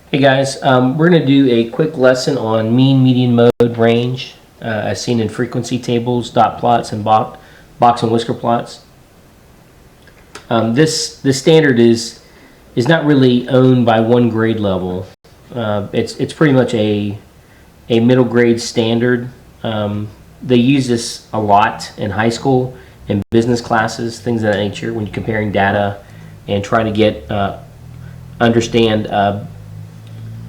Hey guys, we're going to do a quick lesson on mean, median, mode, range, as seen in frequency tables, dot plots, and box and whisker plots. This standard is not really owned by one grade level. It's pretty much a middle grade standard. They use this a lot in high school, in business classes, things of that nature, when you're comparing data and trying to get understand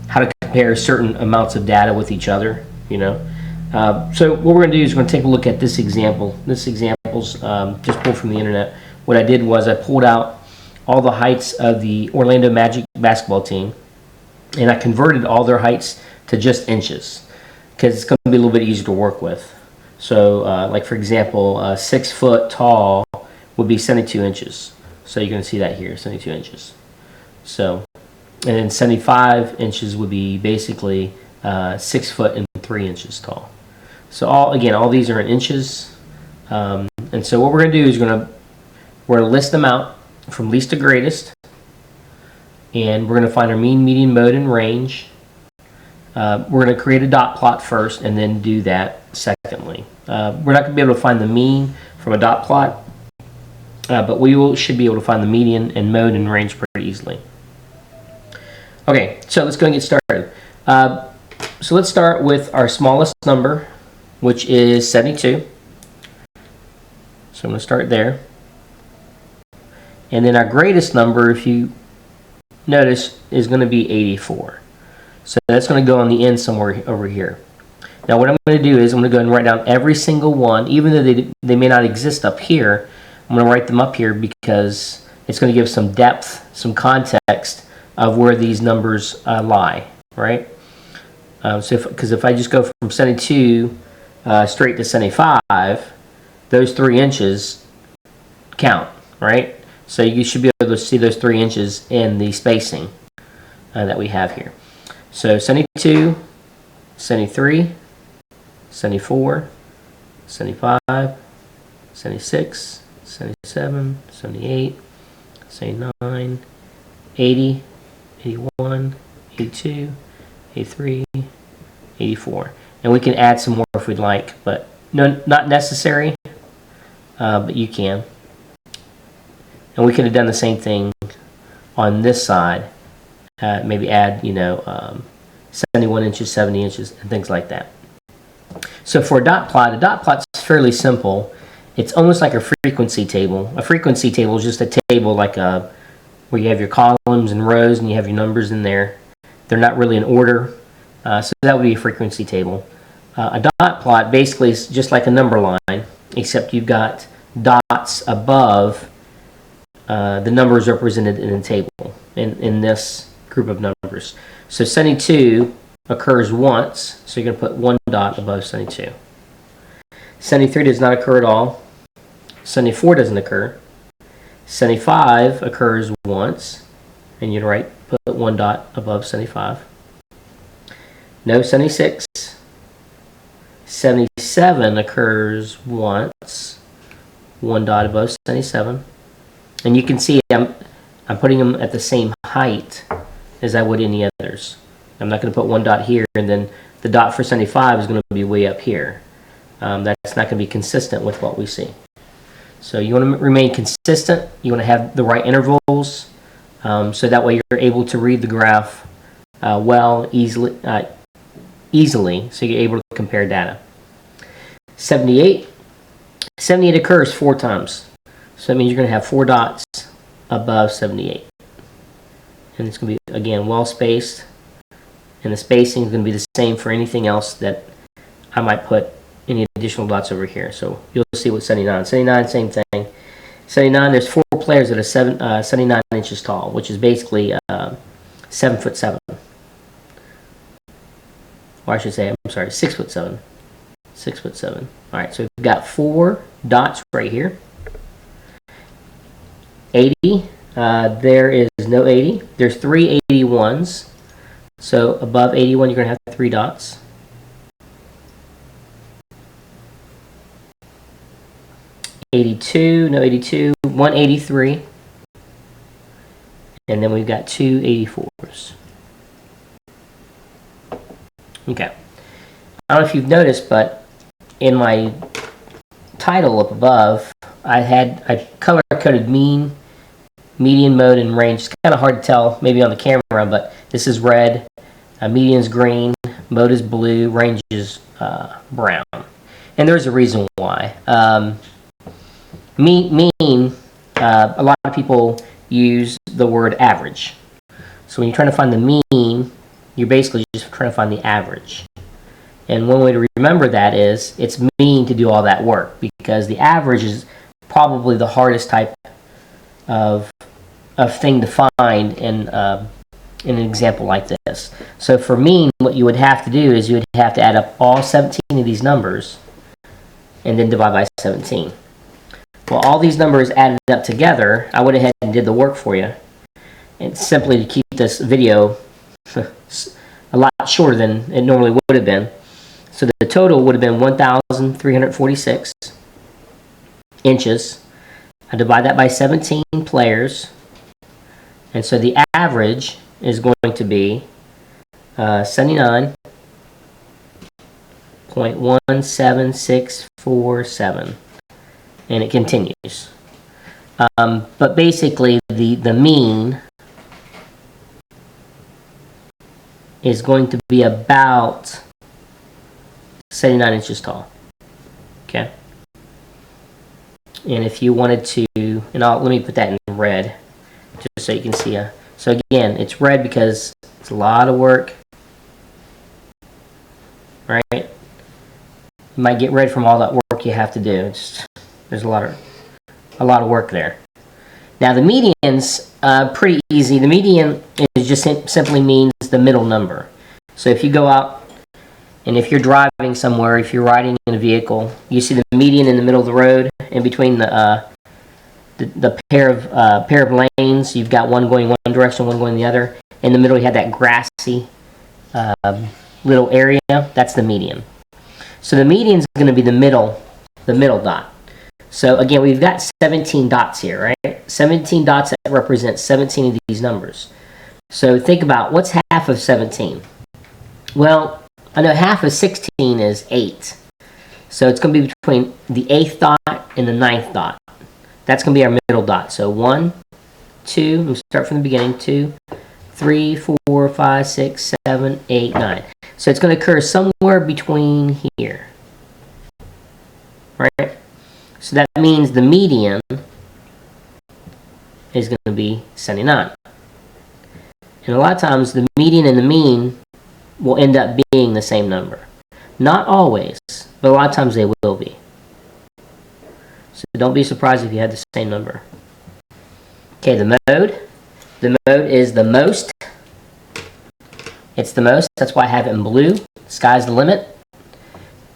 how to compare certain amounts of data with each other, you know. So what we're going to do is we're going to take a look at this example. This example's just pulled from the internet. What I did was I pulled out all the heights of the Orlando Magic basketball team, and I converted all their heights to just inches, because it's going to be a little bit easier to work with. So like for example, 6 foot tall would be 72 inches. So you're going to see that here, 72 inches. So, and then 75 inches would be basically 6 foot and 3 inches tall. So all these are in inches. And so what we're going to do is we're going to list them out from least to greatest. And we're going to find our mean, median, mode, and range. We're going to create a dot plot first and then do that secondly. We're not going to be able to find the mean from a dot plot, but we should be able to find the median and mode and range pretty easily. Okay, so let's go and get started. So let's start with our smallest number, which is 72. So I'm going to start there. And then our greatest number, if you notice, is going to be 84. So that's going to go on the end somewhere over here. Now what I'm going to do is I'm going to go and write down every single one, even though they may not exist up here. I'm going to write them up here because it's going to give some depth, some context of where these numbers lie, right? Because if I just go from 72 straight to 75, those 3 inches count, right? So you should be able to see those 3 inches in the spacing that we have here. So 72, 73, 74, 75, 76, 77, 78, 79, 80, 81, 82, 83, 84. And we can add some more if we'd like, but no, not necessary, but you can. And we could have done the same thing on this side. Maybe add, 71 inches, 70 inches, and things like that. So for a dot plot's fairly simple. It's almost like a frequency table. A frequency table is just a table like where you have your columns and rows and you have your numbers in there. They're not really in order, so that would be a frequency table. A dot plot basically is just like a number line, except you've got dots above the numbers represented in the table, in this group of numbers. So 72 occurs once, so you're going to put 1 dot above 72. 73 does not occur at all. 74 doesn't occur. 75 occurs once, and you'd put 1 dot above 75. No 76. 77 occurs once, 1 dot above 77. And you can see I'm putting them at the same height as I would any others. I'm not going to put 1 dot here, and then the dot for 75 is going to be way up here. That's not going to be consistent with what we see. So you want to remain consistent. You want to have the right intervals, so that way you're able to read the graph easily, so you're able to compare data. 78 occurs 4 times. So that means you're going to have 4 dots above 78. And it's going to be, again, well spaced. And the spacing is going to be the same for anything else that I might put any additional dots over here. So you'll see with 79. 79, same thing. 79, there's 4 players that are 79 inches tall, which is basically 7'7". Or I should say, I'm sorry, 6'7". 6'7". All right, so we've got 4 dots right here. 80, there is no 80. There's 3 81s. So above 81, you're going to have 3 dots. 82, no 82, 183. And then we've got 2 84s. Okay. I don't know if you've noticed, but in my title up above, I color-coded mean, median, mode, and range. It's kind of hard to tell maybe on the camera, but this is red, median is green, mode is blue, range is brown. And there's a reason why. Mean, a lot of people use the word average. So when you're trying to find the mean, you're basically just trying to find the average. And one way to remember that is it's mean to do all that work, because the average is probably the hardest type of thing to find in an example like this. So for mean, what you would have to do is you would have to add up all 17 of these numbers and then divide by 17. Well, all these numbers added up together, I went ahead and did the work for you. And simply to keep this video a lot shorter than it normally would have been. So the total would have been 1,346 inches. I divide that by 17 players. And so the average is going to be 79.17647. And it continues. But basically, the mean is going to be about 79 inches tall. Okay? And if you wanted to, and let me put that in red, just so you can see. So again, it's red because it's a lot of work. Right? You might get red from all that work you have to do. There's a lot of work there. Now the median's pretty easy. The median is just simply means the middle number. So if you go out and if you're driving somewhere, if you're riding in a vehicle, you see the median in the middle of the road, in between the pair of lanes. You've got one going one direction, one going the other. In the middle, you have that grassy little area. That's the median. So the median is going to be the middle dot. So again, we've got 17 dots here, right? 17 dots that represent 17 of these numbers. So think about, what's half of 17? Well, I know half of 16 is 8. So it's going to be between the 8th dot and the 9th dot. That's going to be our middle dot. So 1, 2, we'll start from the beginning, 2, 3, 4, 5, 6, 7, 8, 9. So it's going to occur somewhere between here. Right? So that means the median is going to be 79. And a lot of times the median and the mean will end up being the same number. Not always, but a lot of times they will be. So don't be surprised if you had the same number. Okay, the mode. The mode is the most. It's the most. That's why I have it in blue. Sky's the limit.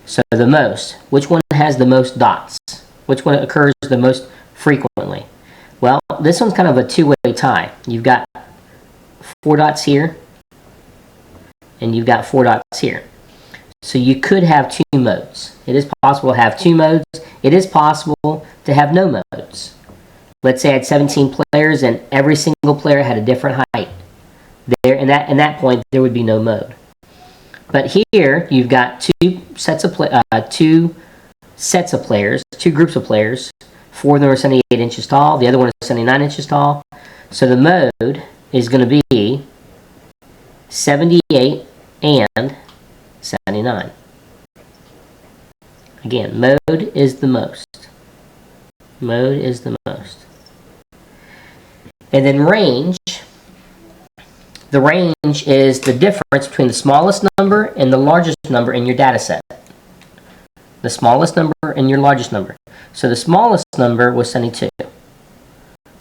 So the most. Which one has the most dots? Which one occurs the most frequently? Well, this one's kind of a two-way tie. You've got 4 dots here, and you've got 4 dots here. So you could have 2 modes. It is possible to have 2 modes. It is possible to have no modes. Let's say I had 17 players, and every single player had a different height. There, in that point, there would be no mode. But here, you've got two sets of players, 2 groups of players. 4 of them are 78 inches tall. The other one is 79 inches tall. So the mode is going to be 78 and 79. Again, mode is the most. Mode is the most. And then range. The range is the difference between the smallest number and the largest number in your data set. The smallest number and your largest number. So the smallest number was 72.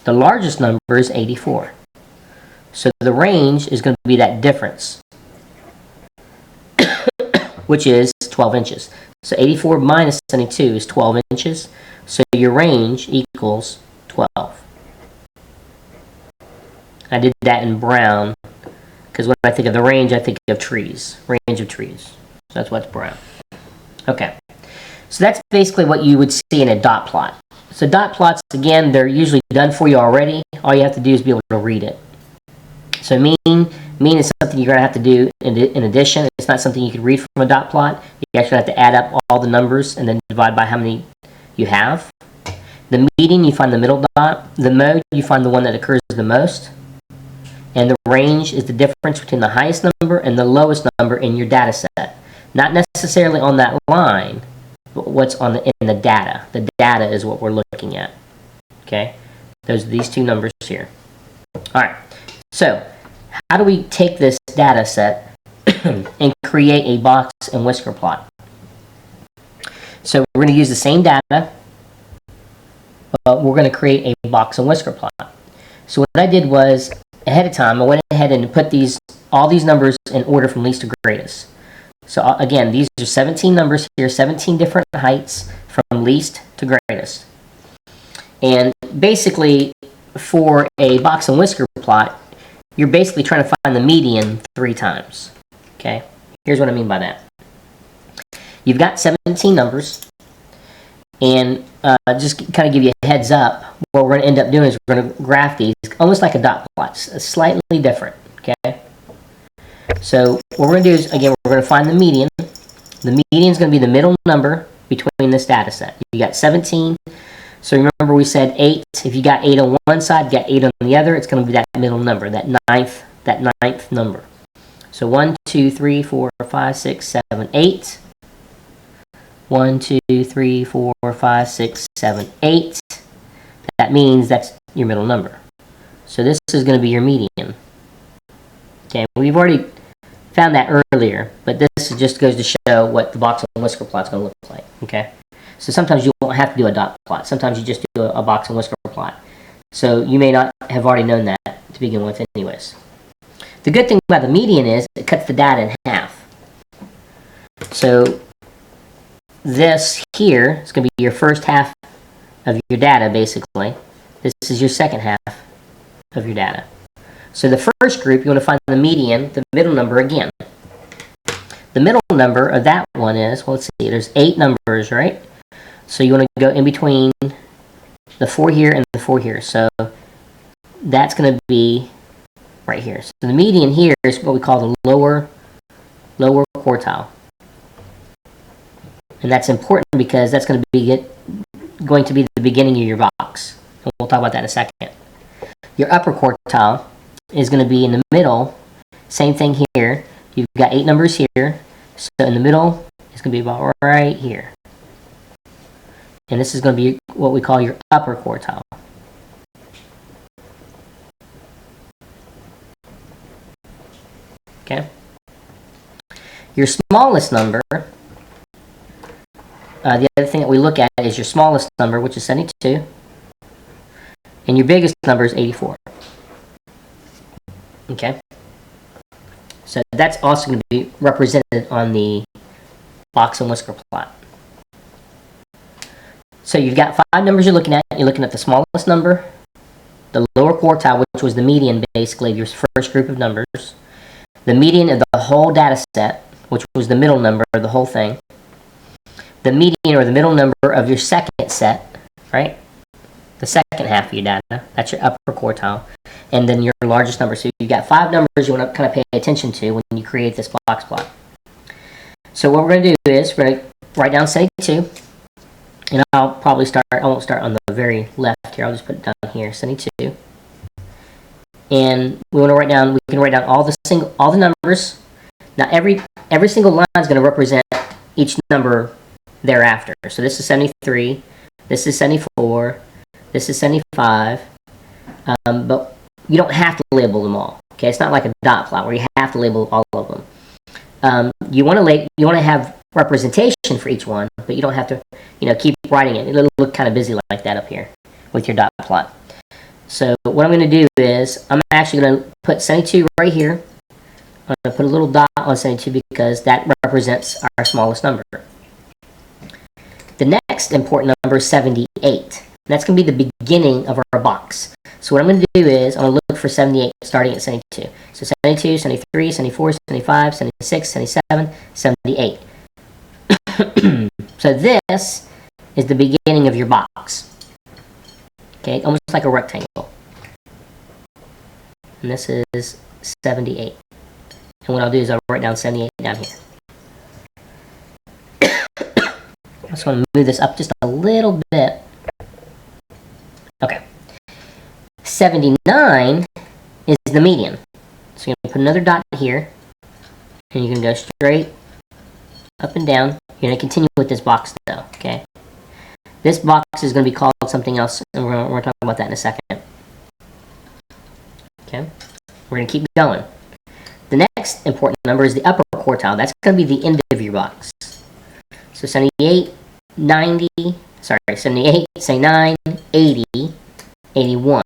The largest number is 84. So the range is going to be that difference, which is 12 inches. So 84 minus 72 is 12 inches. So your range equals 12. I did that in brown because when I think of the range, I think of trees. Range of trees. So that's what's brown. Okay. So that's basically what you would see in a dot plot. So dot plots, again, they're usually done for you already. All you have to do is be able to read it. So mean Mean is something you're going to have to do in addition. It's not something you can read from a dot plot. You actually have to add up all the numbers and then divide by how many you have. The median, you find the middle dot. The mode, you find the one that occurs the most. And the range is the difference between the highest number and the lowest number in your data set. Not necessarily on that line, but what's in the data. The data is what we're looking at. Okay? Those are these two numbers here. All right. So, how do we take this data set and create a box and whisker plot? So, we're going to use the same data, but we're going to create a box and whisker plot. So, what I did was, ahead of time, I went ahead and put all these numbers in order from least to greatest. So again, these are 17 numbers here, 17 different heights from least to greatest. And basically, for a box and whisker plot, you're basically trying to find the median 3 times. Okay? Here's what I mean by that. You've got 17 numbers, and just kind of give you a heads up, what we're going to end up doing is we're going to graph these almost like a dot plot, slightly different. Okay? So what we're going to do is, again, we're going to find the median. The median is going to be the middle number between this data set. You got 17. So remember we said 8. If you got 8 on one side, you got 8 on the other, it's going to be that middle number, that ninth number. So 1, 2, 3, 4, 5, 6, 7, 8. 1, 2, 3, 4, 5, 6, 7, 8. That means that's your middle number. So this is going to be your median. Okay, we've already found that earlier, but this just goes to show what the box and whisker plot is going to look like. Okay, so sometimes you won't have to do a dot plot. Sometimes you just do a box and whisker plot. So you may not have already known that to begin with anyways. The good thing about the median is it cuts the data in half. So this here is going to be your first half of your data, basically. This is your second half of your data. So the first group, you want to find the median, the middle number again. The middle number of that one is, well, let's see, there's 8 numbers, right? So you want to go in between the 4 here and the 4 here. So that's going to be right here. So the median here is what we call the lower quartile. And that's important because that's going to be the beginning of your box. And we'll talk about that in a second. Your upper quartile is going to be in the middle. Same thing here. You've got 8 numbers here. So in the middle, it's going to be about right here. And this is going to be what we call your upper quartile. Okay? Your smallest number, the other thing that we look at is your smallest number, which is 72. And your biggest number is 84. Okay? So that's also going to be represented on the box and whisker plot. So you've got 5 numbers you're looking at. You're looking at the smallest number, the lower quartile, which was the median, basically, of your first group of numbers, the median of the whole data set, which was the middle number of the whole thing, the median or the middle number of your second set, right? The second half of your data, that's your upper quartile, and then your largest number. So you've got 5 numbers you want to kind of pay attention to when you create this box plot. So what we're going to do is we're going to write down 72, and I won't start on the very left here, I'll just put it down here, 72. And we can write down all the numbers. Now every single line is going to represent each number thereafter. So this is 73, this is 74, this is 75, but you don't have to label them all. Okay, it's not like a dot plot where you have to label all of them. You want to have representation for each one, but you don't have to, keep writing it. It'll look kind of busy like that up here with your dot plot. So what I'm going to do is I'm actually going to put 72 right here. I'm going to put a little dot on 72 because that represents our smallest number. The next important number is 78. That's going to be the beginning of our box. So what I'm going to do is I'm going to look for 78 starting at 72. So 72, 73, 74, 75, 76, 77, 78. So this is the beginning of your box. almost like a rectangle. And this is 78. And what I'll do is I'll write down 78 down here. I just want to move this up just a little bit. Okay. 79 is the median. So you're going to put another dot here, and you're going to go straight up and down. You're going to continue with this box though, okay? This box is going to be called something else, and we're going to talk about that in a second. Okay? We're going to keep going. The next important number is the upper quartile. That's going to be the end of your box. So 78, 90, sorry, 78, 79, 80, 81.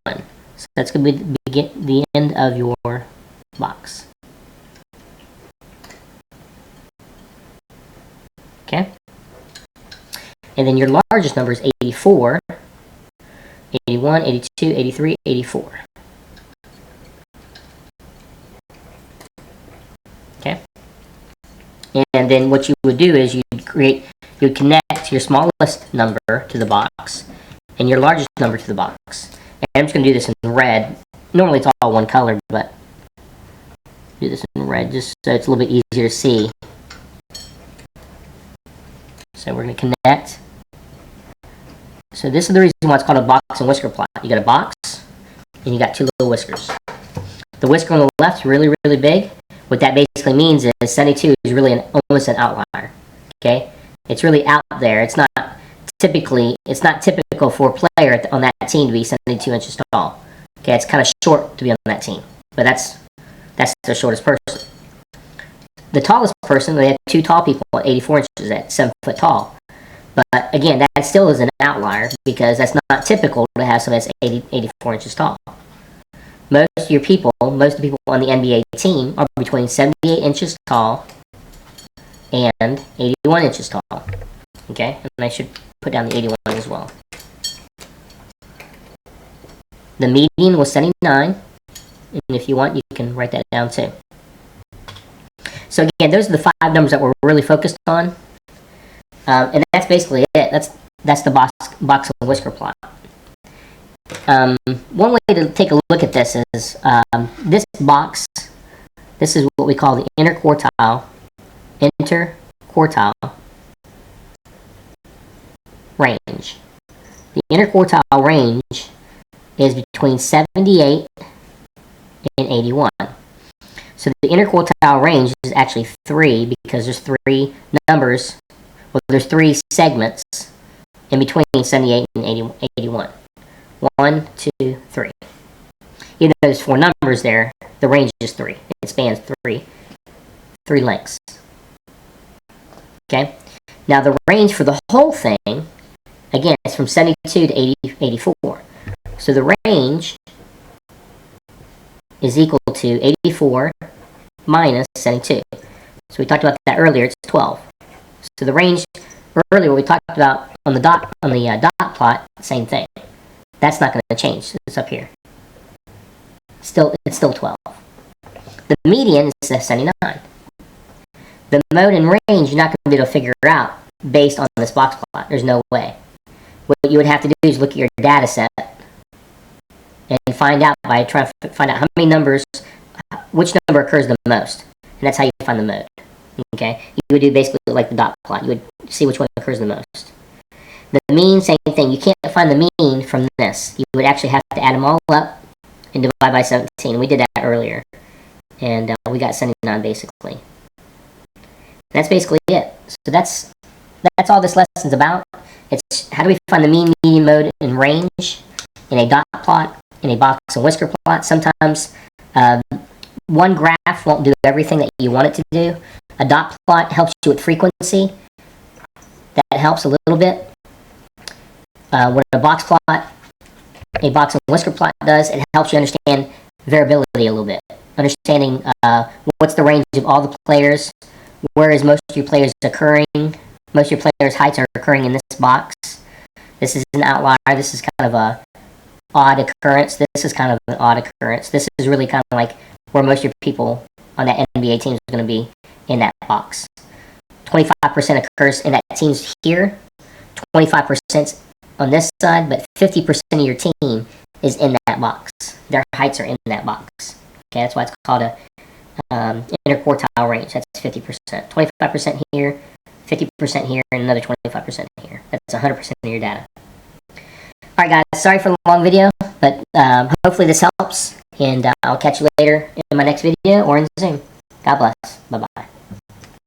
So that's going to be the end of your box. Okay? And then your largest number is 84, 81, 82, 83, 84. Okay? And then what you would do is you would connect your smallest number to the box and your largest number to the box. And I'm just going to do this in red. Normally it's all one color, but do this in red just so it's a little bit easier to see. So we're going to connect. So this is the reason why it's called a box and whisker plot. You got a box and you got two little whiskers. The whisker on the left is really, really big. What that basically means is 72 is really almost an outlier. Okay? It's really out there. It's not typical for a player on that team to be 72 inches tall. Okay, it's kind of short to be on that team. But that's the shortest person. The tallest person, they have two tall people at 84 inches at 7 foot tall. But again, that still is an outlier because that's not typical to have someone that's 84 inches tall. Most of the people on the NBA team are between 78 inches tall and 81 inches tall. Okay, and I should put down the 81 as well. The median was 79, and if you want, you can write that down too. So again, those are the 5 numbers that we're really focused on, and that's basically it. That's the box and whisker plot. One way to take a look at this is this box. This is what we call the interquartile range. The interquartile range is between 78 and 81. So the interquartile range is actually 3 because there's 3 numbers. Well, there's 3 segments in between 78 and 81. 1, 2, 3. Even though there's 4 numbers there, the range is 3. It spans 3 lengths. Okay? Now the range for the whole thing, again, it's from 72 to 84. So the range is equal to 84 minus 72. So we talked about that earlier, it's 12. So the range, earlier we talked about on the dot plot, same thing. That's not going to change, it's up here. It's still 12. The median is 79. The mode and range you're not going to be able to figure out based on this box plot. There's no way. What you would have to do is look at your data set and find out by trying to find out how many numbers, which number occurs the most. And that's how you find the mode. Okay? You would do basically like the dot plot. You would see which one occurs the most. The mean, same thing. You can't find the mean from this. You would actually have to add them all up and divide by 17. We did that earlier. And we got 79 basically. And that's basically it. So that's all this lesson's about. It's how do we find the mean, median, mode, and range in a dot plot, in a box and whisker plot. Sometimes one graph won't do everything that you want it to do. A dot plot helps you with frequency. That helps a little bit. What a box and whisker plot does, it helps you understand variability a little bit. Understanding what's the range of all the players, where is most of your players occurring, most of your players' heights are occurring in this box. This is an outlier, this is kind of a odd occurrence, this is kind of an odd occurrence. This is really kind of like where most of your people on that NBA team is going to be in that box. 25% occurs in that team's here, 25% on this side, but 50% of your team is in that box. Their heights are in that box. Okay, that's why it's called interquartile range. That's 50%. 25% here, 50% here, and another 25% here. That's 100% of your data. Alright guys, sorry for the long video, but hopefully this helps, and I'll catch you later in my next video or in Zoom. God bless. Bye-bye.